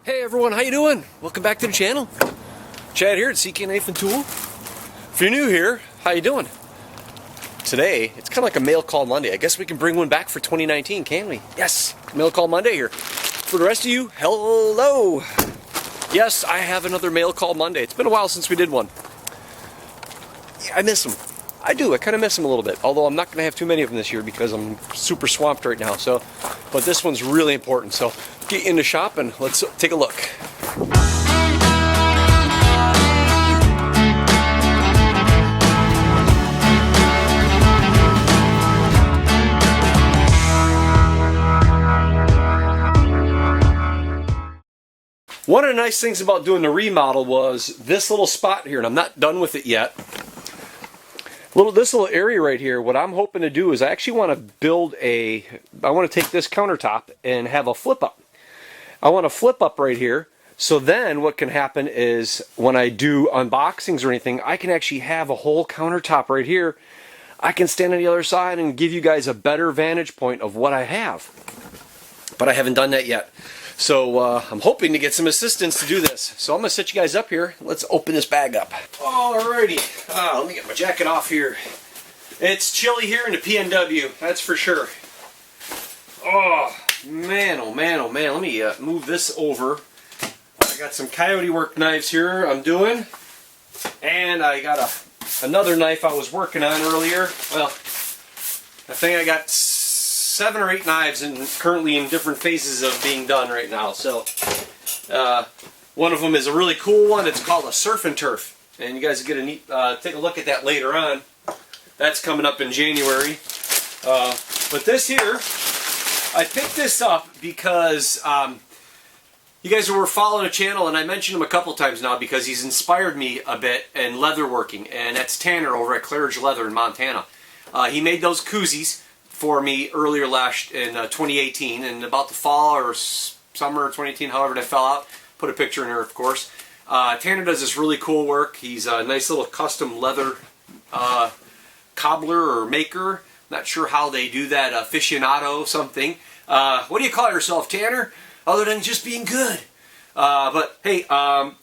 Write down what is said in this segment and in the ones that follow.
Hey everyone, how you doing? Welcome back to the channel. Chad here at CK Knife and Tool. If you're new here, how you doing? Today, it's kind of like a mail call Monday. I guess we can bring one back for 2019, can we? Yes, mail call Monday here. For the rest of you, hello! Yes, I have another mail call Monday. It's been a while since we did one. Yeah, I miss them. I do, I kind of miss them a little bit. Although I'm not going to have too many of them this year because I'm super swamped right now. But this one's really important. So get in the shop and let's take a look. One of the nice things about doing the remodel was this little spot here, and I'm not done with it yet. This little area right here, what I'm hoping to do is I actually want to build I want to take this countertop and have a flip up. I want to flip up right here, so then what can happen is when I do unboxings or anything, I can actually have a whole countertop right here. I can stand on the other side and give you guys a better vantage point of what I have. But I haven't done that yet. So I'm hoping to get some assistance to do this. So I'm going to set you guys up here. Let's open this bag up. Alrighty. Let me get my jacket off here. It's chilly here in the PNW, that's for sure. Oh man, oh man, oh man. Let me move this over. I got some coyote work knives here I'm doing. And I got another knife I was working on earlier. Well, I think I got 7 or 8 knives currently in different phases of being done right now. So one of them is a really cool one. It's called a surf and turf, and you guys get a take a look at that later on. That's coming up in January. But this here, I picked this up because you guys were following the channel, and I mentioned him a couple times now because he's inspired me a bit in leatherworking, and that's Tanner over at Claridge Leather in Montana. He made those koozies for me earlier in 2018, and about the fall or summer of 2018, however that fell out. Put a picture in there, of course. Tanner does this really cool work. He's a nice little custom leather cobbler or maker. Not sure how they do that, aficionado something. What do you call yourself, Tanner? Other than just being good. But hey,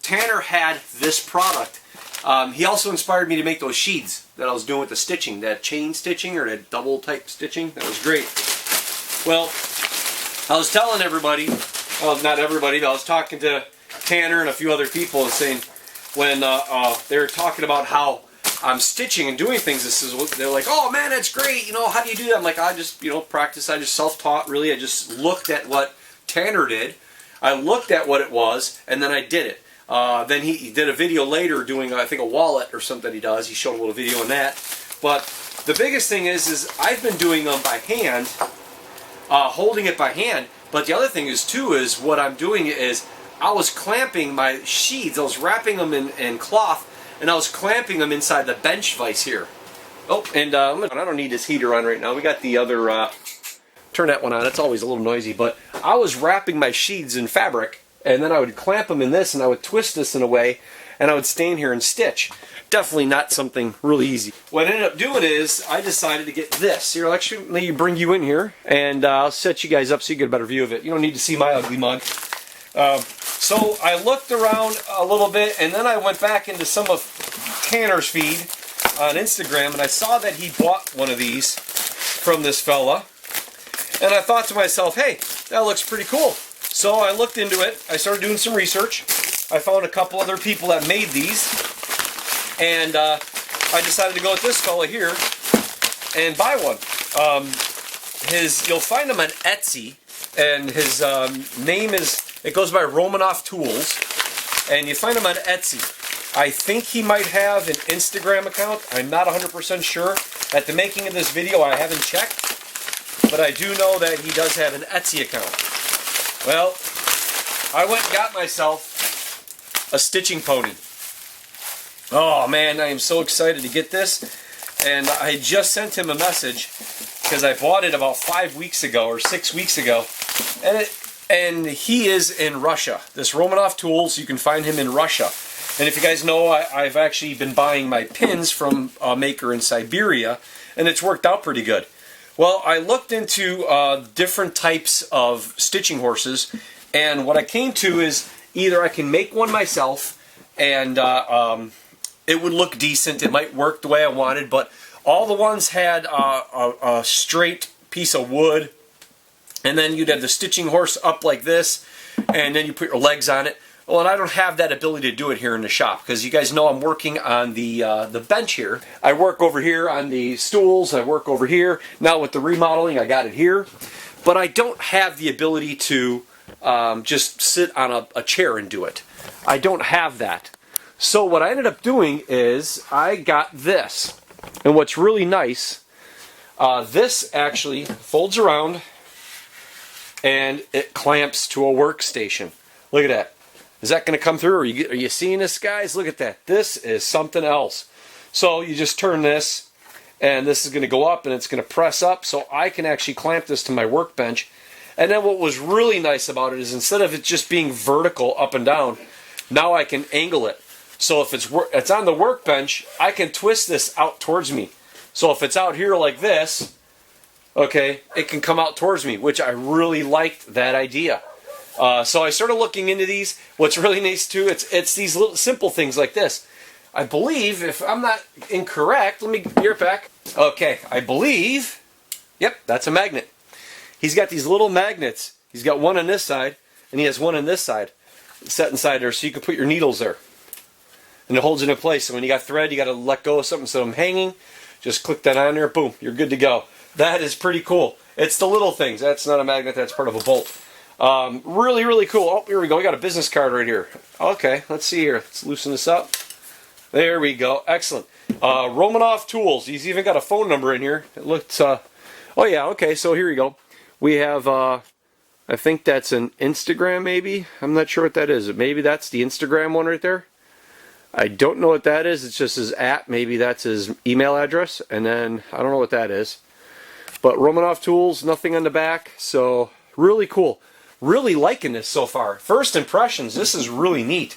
Tanner had this product. He also inspired me to make those sheaths that I was doing with the stitching, that chain stitching or that double type stitching. That was great. Well, I was telling everybody, well, not everybody, but I was talking to Tanner and a few other people and saying when they were talking about how I'm stitching and doing things, they're like, oh man, that's great, how do you do that? I'm like, I just, practice, I just self-taught, really. I just looked at what Tanner did, I looked at what it was, and then I did it. Then he did a video later doing, I think, a wallet or something he does. He showed a little video on that. But the biggest thing is I've been doing them by hand, holding it by hand. But the other thing is, too, is what I'm doing is I was clamping my sheaths. I was wrapping them in cloth, and I was clamping them inside the bench vise here. Oh, and I don't need this heater on right now. We got the other, turn that one on. It's always a little noisy. But I was wrapping my sheaths in fabric, and then I would clamp them in this, and I would twist this in a way, and I would stand here and stitch. Definitely not something really easy. What I ended up doing is I decided to get this. Here, I'll actually bring you in here, and I'll set you guys up so you get a better view of it. You don't need to see my ugly mug. So I looked around a little bit, and then I went back into some of Tanner's feed on Instagram, and I saw that he bought one of these from this fella. And I thought to myself, hey, that looks pretty cool. So I looked into it, I started doing some research, I found a couple other people that made these, and I decided to go with this fella here and buy one. You'll find him on Etsy, and his name it goes by Romanov Tools, and you find him on Etsy. I think he might have an Instagram account, I'm not 100% sure. At the making of this video I haven't checked, but I do know that he does have an Etsy account. Well, I went and got myself a stitching pony. Oh man, I am so excited to get this. And I just sent him a message because I bought it about 5 weeks ago or 6 weeks ago. And he is in Russia. This Romanov Tools, you can find him in Russia. And if you guys know, I've actually been buying my pins from a maker in Siberia, and it's worked out pretty good. Well, I looked into different types of stitching horses, And what I came to is either I can make one myself and it would look decent, it might work the way I wanted, but all the ones had a straight piece of wood, and then you'd have the stitching horse up like this, and then you put your legs on it. Well, and I don't have that ability to do it here in the shop, because you guys know I'm working on the bench here. I work over here on the stools, I work over here. Now with the remodeling, I got it here. But I don't have the ability to just sit on a chair and do it. I don't have that. So what I ended up doing is I got this. And what's really nice, this actually folds around and it clamps to a workstation. Look at that. Is that going to come through? Are you seeing this, guys? Look at that. This is something else. So you just turn this, and this is going to go up, and it's going to press up, so I can actually clamp this to my workbench. And then what was really nice about it is instead of it just being vertical up and down, now I can angle it. So if it's on the workbench, I can twist this out towards me. So if it's out here like this, okay, it can come out towards me, which I really liked that idea. So I started looking into these. What's really nice too, it's these little simple things like this. I believe, if I'm not incorrect, let me gear it back. Okay, I believe, yep, that's a magnet. He's got these little magnets. He's got one on this side, and he has one on this side, set inside there, so you can put your needles there. And it holds it in place. So when you got thread, you got to let go of something so I'm hanging. Just click that on there, boom, you're good to go. That is pretty cool. It's the little things. That's not a magnet, that's part of a bolt. Really, really cool. Oh, here we go. We got a business card right here. Okay, let's see here. Let's loosen this up. There we go. Excellent. RomanovTools. He's even got a phone number in here. It looks, oh yeah, okay, so here we go. We have, I think that's an Instagram maybe. I'm not sure what that is. Maybe that's the Instagram one right there. I don't know what that is. It's just his @ maybe that's his email address, and then I don't know what that is. But RomanovTools, nothing on the back, so really cool. Really liking this so far. First impressions, this is really neat.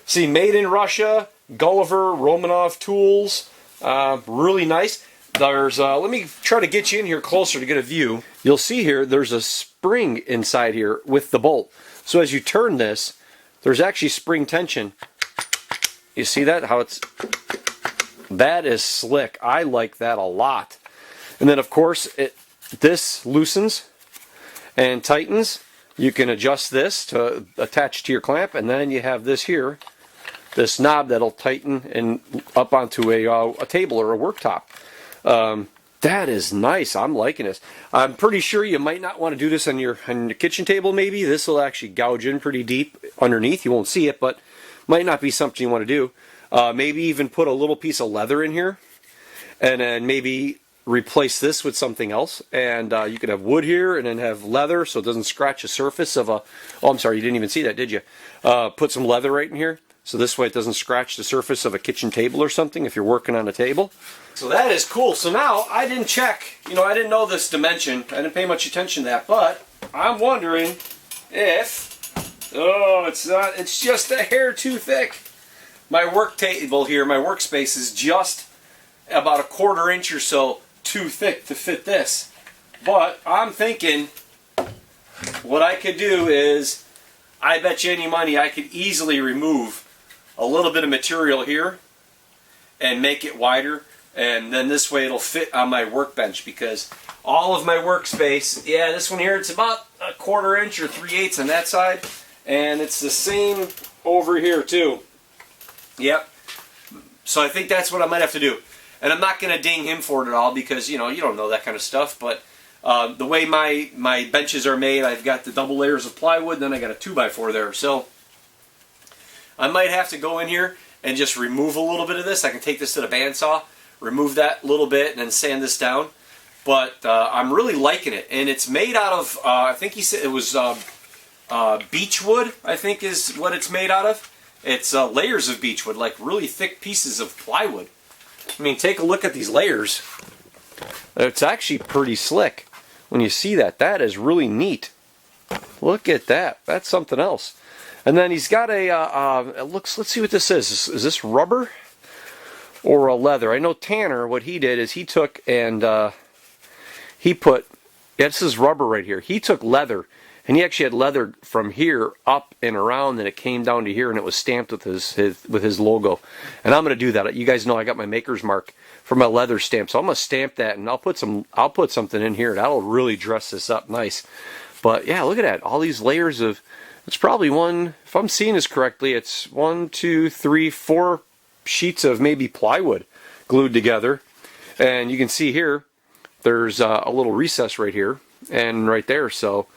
See, made in Russia, Gulliver, RomanovTools, really nice. There's, let me try to get you in here closer to get a view. You'll see here, there's a spring inside here with the bolt. So as you turn this, there's actually spring tension. You see that? How it's, that is slick. I like that a lot. And then of course, this loosens and tightens. You can adjust this to attach to your clamp, and then you have this here, this knob that'll tighten and up onto a table or a worktop. That is nice. I'm liking this. I'm pretty sure you might not want to do this on your kitchen table maybe. This will actually gouge in pretty deep underneath. You won't see it, but might not be something you want to do. Maybe even put a little piece of leather in here, and then maybe replace this with something else. And you could have wood here and then have leather so it doesn't scratch the surface of a... Oh, I'm sorry, you didn't even see that, did you? Put some leather right in here, so this way it doesn't scratch the surface of a kitchen table or something if you're working on a table. So that is cool. So now, I didn't check, you know, I didn't know this dimension. I didn't pay much attention to that, but I'm wondering if, oh, it's not, it's just a hair too thick. My work table here, my workspace is just about a 1/4 inch or so too thick to fit this. But I'm thinking what I could do is, I bet you any money I could easily remove a little bit of material here and make it wider, and then this way it'll fit on my workbench, because all of my workspace, yeah, this one here, it's about a 1/4 inch or 3/8 on that side, and it's the same over here too. Yep. So I think that's what I might have to do. And I'm not going to ding him for it at all, because, you know, you don't know that kind of stuff, but the way my benches are made, I've got the double layers of plywood, then I got a 2x4 there. So I might have to go in here and just remove a little bit of this. I can take this to the bandsaw, remove that little bit, and then sand this down. But I'm really liking it. And it's made out of, I think he said it was beechwood, I think is what it's made out of. It's layers of beechwood, like really thick pieces of plywood. I mean, take a look at these layers. It's actually pretty slick. When you see that, that is really neat. Look at that. That's something else. And then he's got a, let's see what this is. Is this rubber or a leather? I know Tanner, what he did is he took and he put, yeah, this is rubber right here. He took leather and he actually had leather from here up and around, and it came down to here, and it was stamped with his logo. And I'm going to do that. You guys know I got my maker's mark for my leather stamp, so I'm going to stamp that, and I'll put something in here that'll really dress this up nice. But yeah, look at that, all these layers of, it's probably one, if I'm seeing this correctly, it's 1, 2, 3, 4 sheets of maybe plywood glued together. And you can see here, there's a little recess right here and right there, so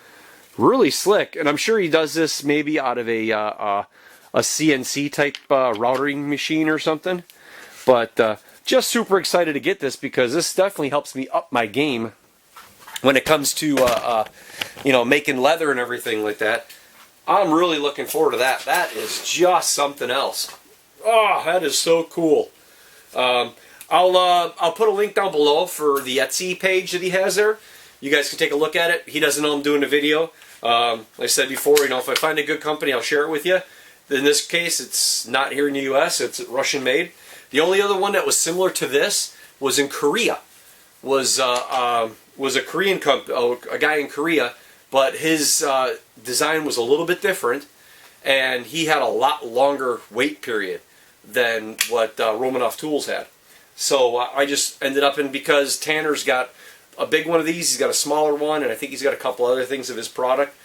really slick. And I'm sure he does this maybe out of a CNC type routing machine or something. But just super excited to get this, because this definitely helps me up my game when it comes to you know, making leather and everything like that. I'm really looking forward to that. That is just something else. Oh, that is so cool. I'll put a link down below for the Etsy page that he has there. You guys can take a look at it. He doesn't know I'm doing a video. Like I said before, you know, if I find a good company, I'll share it with you. In this case, it's not here in the U.S. It's Russian made. The only other one that was similar to this was in Korea. Was a Korean a guy in Korea, but his design was a little bit different, and he had a lot longer wait period than what Romanov Tools had. So I just ended up in, because Tanner's got a big one of these, he's got a smaller one, and I think he's got a couple other things of his product.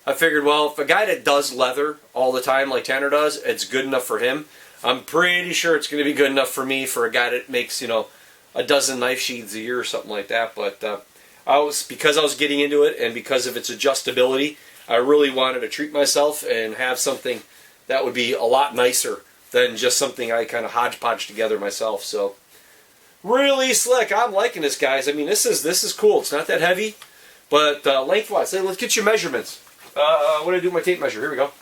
I figured, well, if a guy that does leather all the time like Tanner does, it's good enough for him. I'm pretty sure it's going to be good enough for me, for a guy that makes, you know, a dozen knife sheaths a year or something like that. But because I was getting into it, and because of its adjustability, I really wanted to treat myself and have something that would be a lot nicer than just something I kind of hodgepodge together myself. So really slick. I'm liking this, guys. I mean, this is cool. It's not that heavy, but lengthwise. Hey, let's get your measurements. What do I do with my tape measure? Here we go.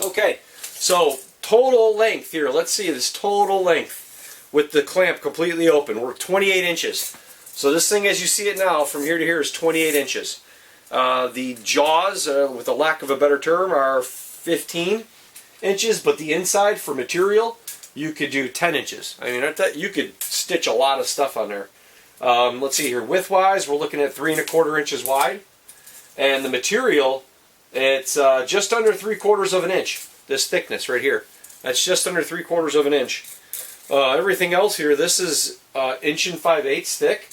Okay, so total length here. Let's see this total length with the clamp completely open. We're 28 inches. So this thing, as you see it now, from here to here is 28 inches. The jaws, with the lack of a better term, are 15 inches, but the inside for material, you could do 10 inches. I mean, you could stitch a lot of stuff on there. Let's see here, width-wise, we're looking at 3 1/4 inches wide. And the material, it's just under 3/4 of an inch, this thickness right here. That's just under 3/4 of an inch. Everything else here, this is 1 5/8 thick.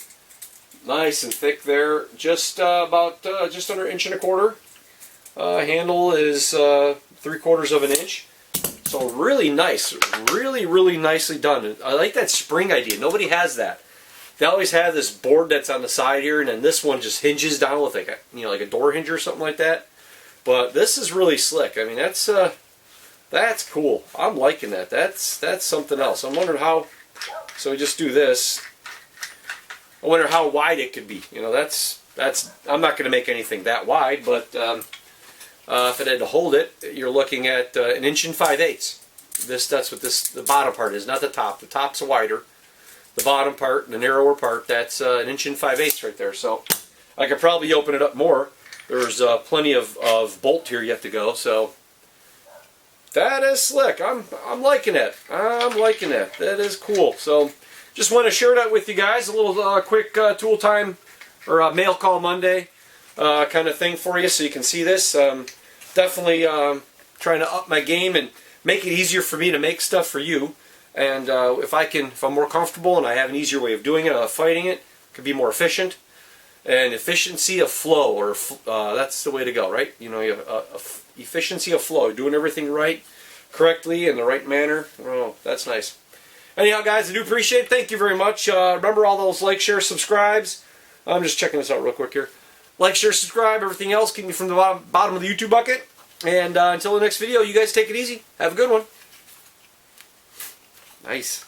Nice and thick there, just about just under 1 1/4 inch. Handle is 3/4 of an inch. So really nice, really nicely done. I like that spring idea. Nobody has that. They always have this board that's on the side here, and then this one just hinges down with like a, you know, like a door hinge or something like that. But this is really slick. I mean, that's cool. I'm liking that. That's something else. I'm wondering how. So we just do this. I wonder how wide it could be. You know, that's. I'm not going to make anything that wide, but if it had to hold it, you're looking at 1 5/8 inches. That's what the bottom part is, not the top. The top's wider. The bottom part, the narrower part, that's 1 5/8 inches right there. So I could probably open it up more. There's plenty of bolt here yet to go. So that is slick. I'm liking it. I'm liking it. That is cool. So just want to share that with you guys. A little quick tool time or mail call Monday kind of thing for you, so you can see this. Definitely trying to up my game and make it easier for me to make stuff for you. And if I'm more comfortable and I have an easier way of doing it, fighting it, could be more efficient. And efficiency of flow, or that's the way to go, right? You know, you have efficiency of flow, doing everything right, correctly, in the right manner. Oh, that's nice. Anyhow, guys, I do appreciate it. Thank you very much. Remember all those like, share, subscribes. I'm just checking this out real quick here. Like, share, subscribe, everything else, keep me from the bottom of the YouTube bucket. And until the next video, you guys take it easy. Have a good one. Nice.